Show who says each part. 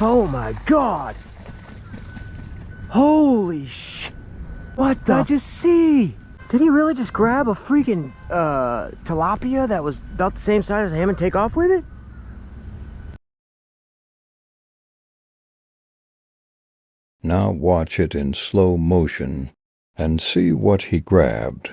Speaker 1: Oh my God! Holy sh! What did I just see? Did he really just grab a freaking tilapia that was about the same size as him and take off with it?
Speaker 2: Now watch it in slow motion and see what he grabbed.